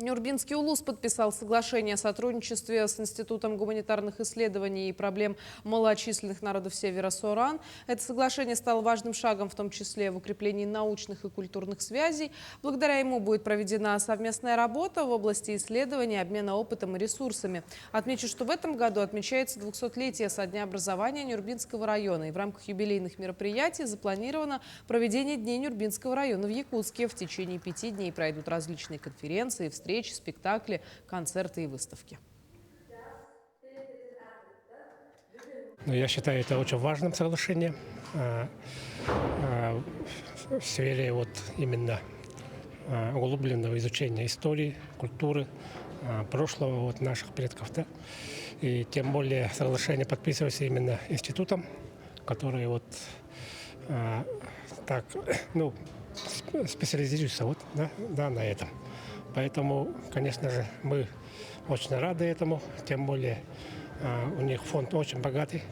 Нюрбинский УЛУС подписал соглашение о сотрудничестве с Институтом гуманитарных исследований и проблем малочисленных народов Севера Соран. Это соглашение стало важным шагом, в том числе в укреплении научных и культурных связей. Благодаря ему будет проведена совместная работа в области исследований, обмена опытом и ресурсами. Отмечу, что в этом году отмечается 200-летие со дня образования Нюрбинского района. И в рамках юбилейных мероприятий запланировано проведение Дней Нюрбинского района в Якутске. В течение 5 дней пройдут различные конференции, встречи, спектакли, концерты и выставки. Я считаю, это очень важным соглашением в сфере именно углубленного изучения истории, культуры, прошлого наших предков. Да? И тем более соглашение подписывается именно институтом, который специализируется на этом. Поэтому, конечно же, мы очень рады этому, тем более у них фонд очень богатый,